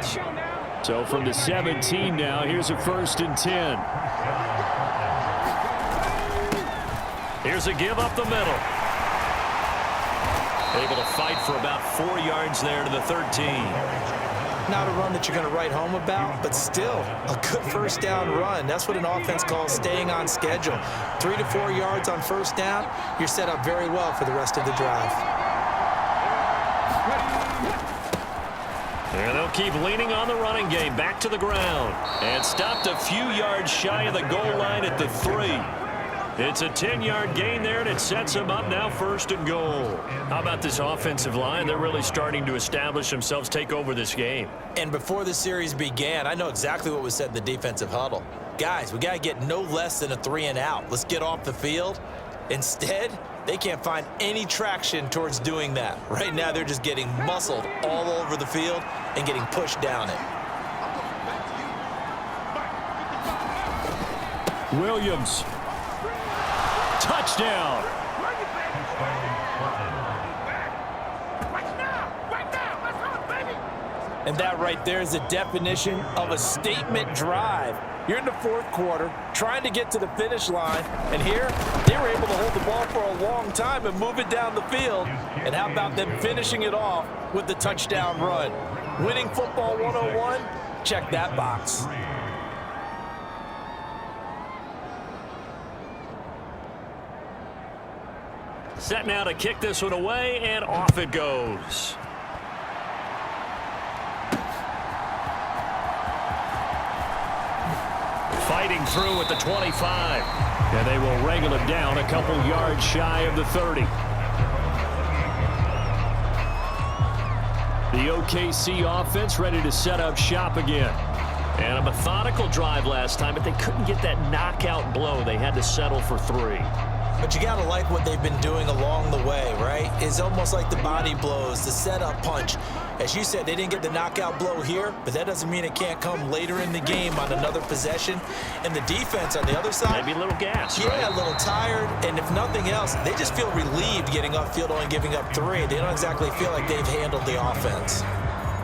bounds. So from the 17 now, here's a 1st and 10. Here's a give up the middle. Able to fight for about 4 yards there to the 13. Not a run that you're going to write home about, but still a good first down run. That's what an offense calls staying on schedule. 3 to 4 yards on first down, you're set up very well for the rest of the drive. And they'll keep leaning on the running game. Back to the ground. And stopped a few yards shy of the goal line at the 3. It's a 10-yard gain there, and it sets them up now 1st and goal. How about this offensive line? They're really starting to establish themselves, take over this game. And before the series began, I know exactly what was said in the defensive huddle. Guys, we got to get no less than a 3 and out. Let's get off the field. Instead, they can't find any traction towards doing that. Right now, they're just getting muscled all over the field and getting pushed down it. Williams. Touchdown. And that right there is the definition of a statement drive. You're in the 4th quarter, trying to get to the finish line, and here, they were able to hold the ball for a long time and move it down the field. And how about them finishing it off with the touchdown run? Winning football 101? Check that box. Set now to kick this one away, and off it goes. Fighting through at the 25. And they will wrangle him down a couple yards shy of the 30. The OKC offense ready to set up shop again. And a methodical drive last time, but they couldn't get that knockout blow. They had to settle for 3. But you got to like what they've been doing along the way, right? It's almost like the body blows, the setup punch. As you said, they didn't get the knockout blow here, but that doesn't mean it can't come later in the game on another possession. And the defense on the other side, maybe a little gas, yeah, right? A little tired. And if nothing else, they just feel relieved getting upfield, only giving up 3. They don't exactly feel like they've handled the offense.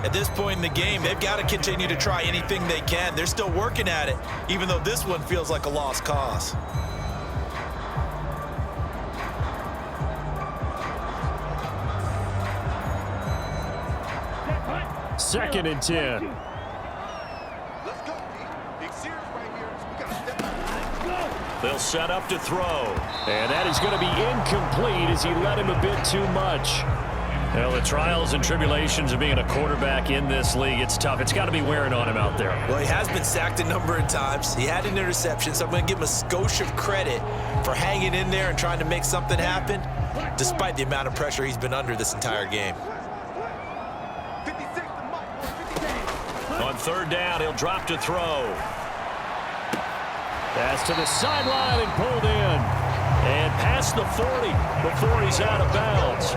At this point in the game, they've got to continue to try anything they can. They're still working at it, even though this one feels like a lost cause. Second and 10. They'll set up to throw. And that is going to be incomplete as he led him a bit too much. Well, the trials and tribulations of being a quarterback in this league, it's tough. It's got to be wearing on him out there. Well, he has been sacked a number of times. He had an interception, so I'm going to give him a skosh of credit for hanging in there and trying to make something happen, despite the amount of pressure he's been under this entire game. On 3rd down, he'll drop to throw. Pass to the sideline and pulled in. And past the 40 before he's out of bounds.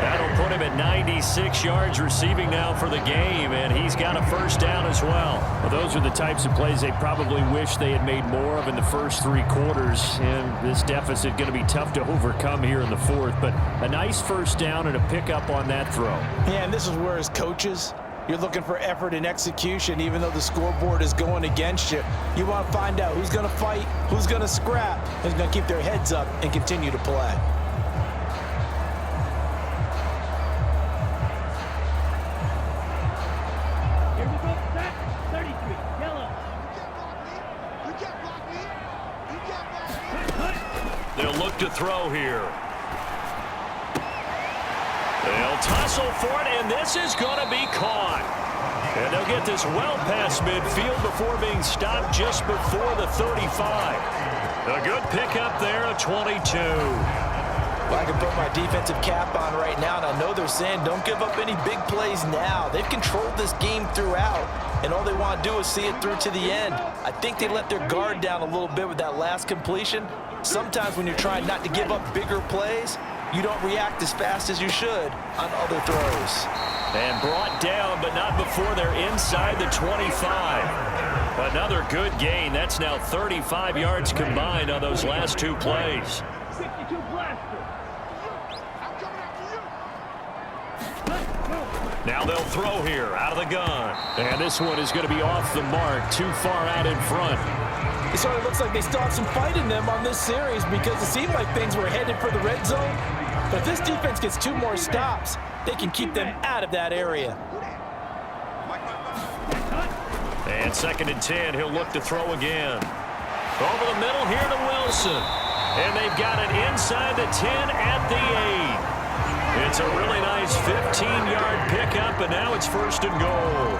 That'll put him at 96 yards receiving now for the game, and he's got a 1st down as well. Well, those are the types of plays they probably wish they had made more of in the first 3 quarters, and this deficit going to be tough to overcome here in the 4th, but a nice 1st down and a pickup on that throw. Yeah, and this is where as coaches, you're looking for effort and execution, even though the scoreboard is going against you. You want to find out who's going to fight, who's going to scrap, who's going to keep their heads up and continue to play. They'll look to throw here. They'll tussle for it, and this is going to be caught. And they'll get this well past midfield before being stopped just before the 35. A good pickup there, a 22. Well, I can put my defensive cap on right now, and I know they're saying don't give up any big plays now. They've controlled this game throughout, and all they want to do is see it through to the end. I think they let their guard down a little bit with that last completion. Sometimes when you're trying not to give up bigger plays, you don't react as fast as you should on other throws. And brought down, but not before they're inside the 25. Another good gain. That's now 35 yards combined on those last 2 plays. Now they'll throw here out of the gun. And this one is going to be off the mark, too far out in front. It sort of looks like they still have some fight in them on this series because it seemed like things were headed for the red zone. But if this defense gets 2 more stops, they can keep them out of that area. And 2nd and 10, he'll look to throw again. Over the middle here to Wilson. And they've got it inside the 10 at the 8. It's a really nice 15-yard pickup, and now it's 1st and goal.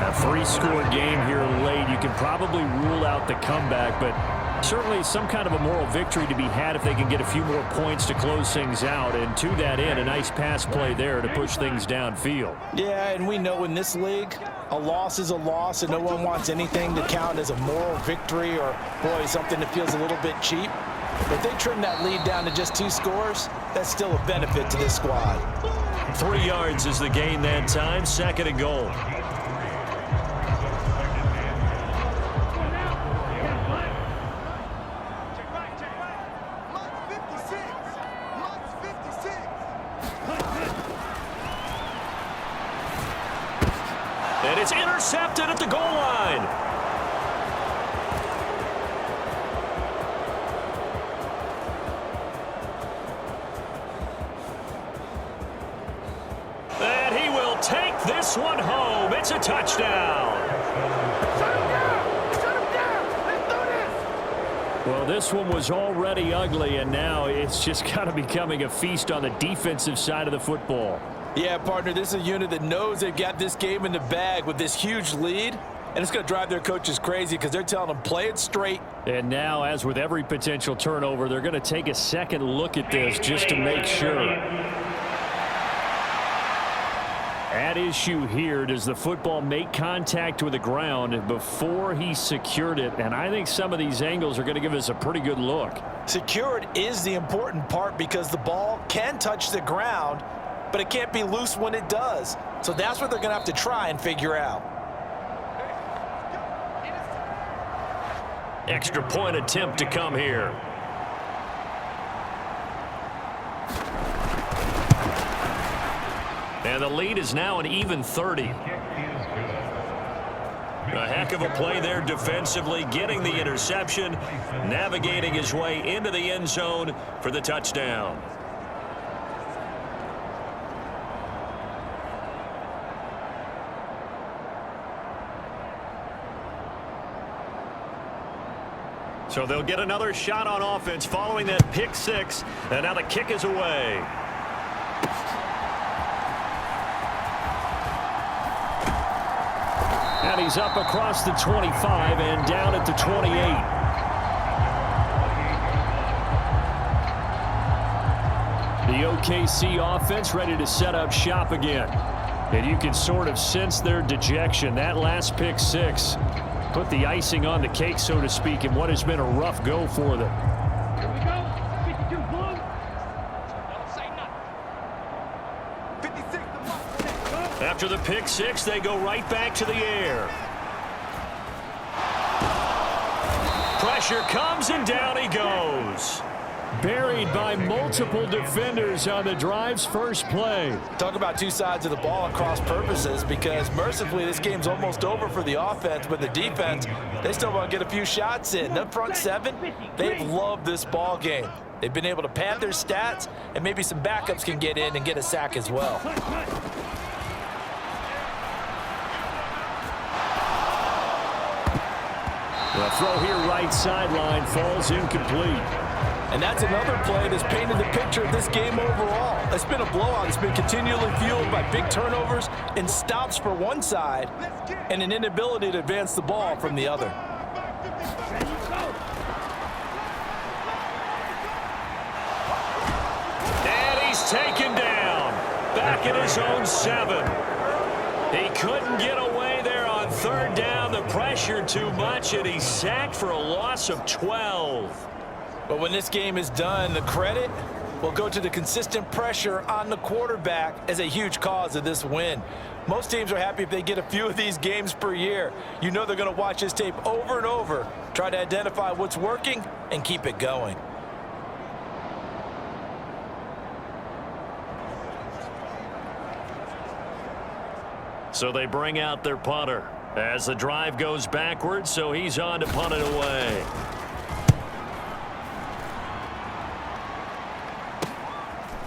A 3-score game here late. You can probably rule out the comeback, but certainly some kind of a moral victory to be had if they can get a few more points to close things out. And to that end, a nice pass play there to push things downfield. Yeah, and we know in this league, a loss is a loss, and no one wants anything to count as a moral victory or, boy, something that feels a little bit cheap. If they trim that lead down to just 2 scores, that's still a benefit to this squad. 3 yards is the gain that time, 2nd and goal. And it's intercepted at the goal line. Take this one home. It's a touchdown. Shut him down. Shut him down. Let's do this. Well, this one was already ugly, and now it's just kind of becoming a feast on the defensive side of the football. Yeah, partner, this is a unit that knows they've got this game in the bag with this huge lead, and it's going to drive their coaches crazy because they're telling them play it straight. And now, as with every potential turnover, they're going to take a second look at this just to make sure. At issue here, does the football make contact with the ground before he secured it? And I think some of these angles are going to give us a pretty good look. Secured is the important part because the ball can touch the ground, but it can't be loose when it does. So that's what they're going to have to try and figure out. Extra point attempt to come here. And the lead is now an even 30. A heck of a play there defensively, getting the interception, navigating his way into the end zone for the touchdown. So they'll get another shot on offense following that pick 6, and now the kick is away. And he's up across the 25 and down at the 28. The OKC offense ready to set up shop again. And you can sort of sense their dejection. That last pick 6 put the icing on the cake, so to speak, in what has been a rough go for them. Here we go. 52 blue. Don't say nothing. 56 to After the pick 6, they go right back to the air. Pressure comes and down he goes. Buried by multiple defenders on the drive's first play. Talk about two sides of the ball and cross purposes, because mercifully this game's almost over for the offense, but the defense, they still want to get a few shots in. The front 7, they've loved this ball game. They've been able to pad their stats, and maybe some backups can get in and get a sack as well. The throw here right sideline falls incomplete. And that's another play that's painted the picture of this game overall. It's been a blowout. It's been continually fueled by big turnovers and stops for one side and an inability to advance the ball from the other. And he's taken down back at his own 7. He couldn't get away there on third down. The pressure too much, and he's sacked for a loss of 12. But when this game is done, the credit will go to the consistent pressure on the quarterback as a huge cause of this win. Most teams are happy if they get a few of these games per year. You know they're going to watch this tape over and over, try to identify what's working, and keep it going. So they bring out their punter as the drive goes backwards, so he's on to punt it away.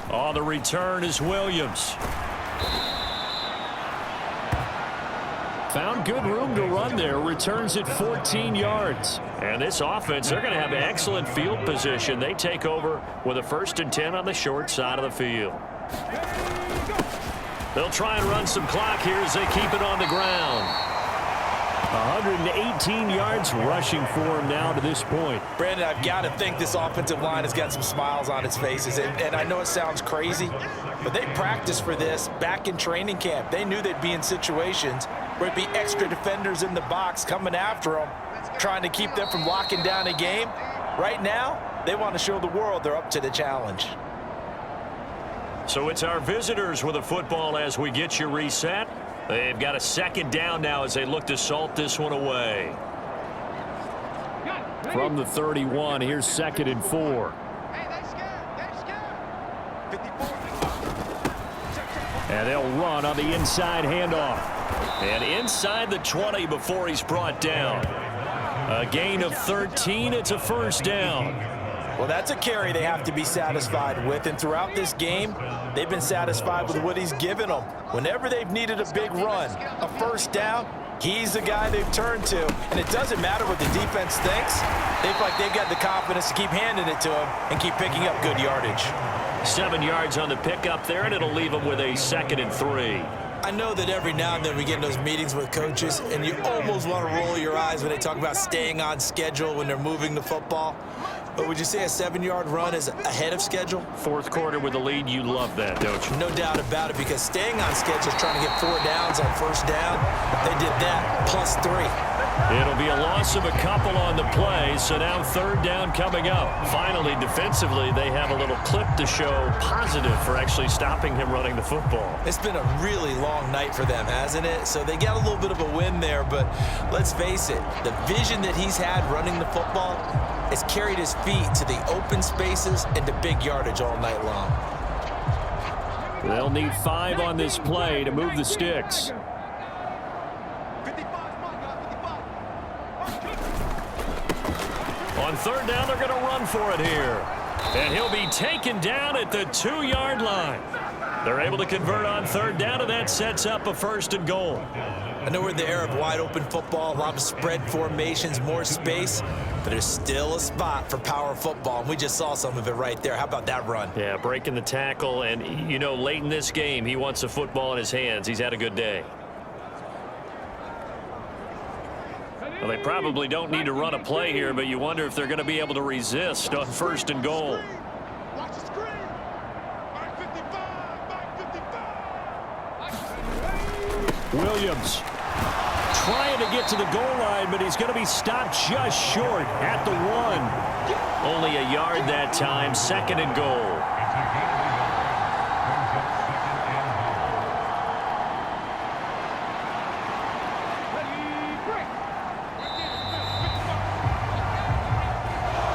On the return is Williams. Found good room to run there. Returns it 14 yards. And this offense, they're going to have excellent field position. They take over with a 1st and 10 on the short side of the field. They'll try and run some clock here as they keep it on the ground. 118 yards rushing for him now to this point. Brandon, I've got to think this offensive line has got some smiles on its faces. And I know it sounds crazy, but they practiced for this back in training camp. They knew they'd be in situations where it'd be extra defenders in the box coming after them, trying to keep them from locking down a game. Right now, they want to show the world they're up to the challenge. So it's our visitors with a football as we get you reset. They've got a 2nd down now as they look to salt this one away. From the 31, here's 2nd and 4. And they'll run on the inside handoff. And inside the 20 before he's brought down. A gain of 13. It's a 1st down. Well, that's a carry they have to be satisfied with, and throughout this game, they've been satisfied with what he's given them. Whenever they've needed a big run, a 1st down, he's the guy they've turned to, and it doesn't matter what the defense thinks. They feel like they've got the confidence to keep handing it to him and keep picking up good yardage. 7 yards on the pickup there, and it'll leave them with a 2nd and 3. I know that every now and then we get in those meetings with coaches, and you almost want to roll your eyes when they talk about staying on schedule when they're moving the football. But would you say a 7-yard run is ahead of schedule? 4th quarter with the lead, you love that, don't you? No doubt about it, because staying on schedule is trying to get 4 downs on 1st down. They did that plus 3. It'll be a loss of a couple on the play, so now 3rd down coming up. Finally, defensively, they have a little clip to show positive for actually stopping him running the football. It's been a really long night for them, hasn't it? So they got a little bit of a win there, but let's face it, the vision that he's had running the football has carried his feet to the open spaces and to big yardage all night long. They'll need 5 on this play to move the sticks. On 3rd down, they're going to run for it here. And he'll be taken down at the 2-yard line. They're able to convert on 3rd down, and that sets up a 1st and goal. I know we're in the era of wide-open football, a lot of spread formations, more space, but there's still a spot for power football, and we just saw some of it right there. How about that run? Yeah, breaking the tackle, and, you know, late in this game, he wants the football in his hands. He's had a good day. Well, they probably don't need to run a play here, but you wonder if they're going to be able to resist on 1st and goal. Watch the screen. Back 55. Williams trying to get to the goal line, but he's going to be stopped just short at the 1. Only a yard that time, 2nd and goal.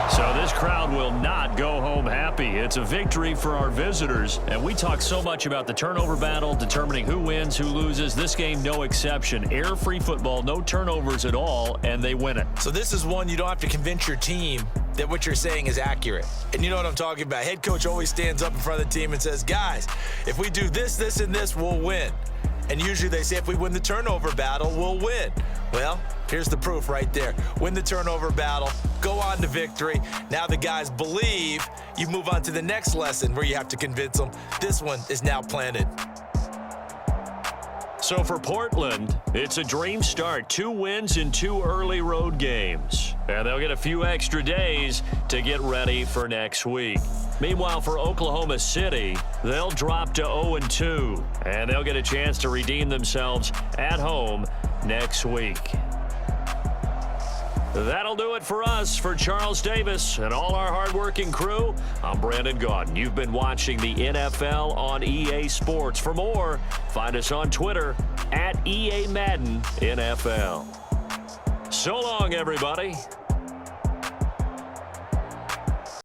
So this crowd will not go home happy. It's a victory for our visitors. And we talk so much about the turnover battle, determining who wins, who loses. This game, no exception. Error-free football, no turnovers at all, and they win it. So this is one you don't have to convince your team that what you're saying is accurate. And you know what I'm talking about. Head coach always stands up in front of the team and says, guys, if we do this, this, and this, we'll win. And usually they say if we win the turnover battle, we'll win. Well, here's the proof right there. Win the turnover battle, go on to victory. Now the guys believe. You move on to the next lesson where you have to convince them. This one is now planted. So for Portland, it's a dream start. 2 wins in 2 early road games. And they'll get a few extra days to get ready for next week. Meanwhile, for Oklahoma City, they'll drop to 0-2. And they'll get a chance to redeem themselves at home next week. That'll do it for us. For Charles Davis and all our hardworking crew, I'm Brandon Gaudin. You've been watching the NFL on EA Sports. For more, find us on Twitter @EA Madden NFL. So long, everybody.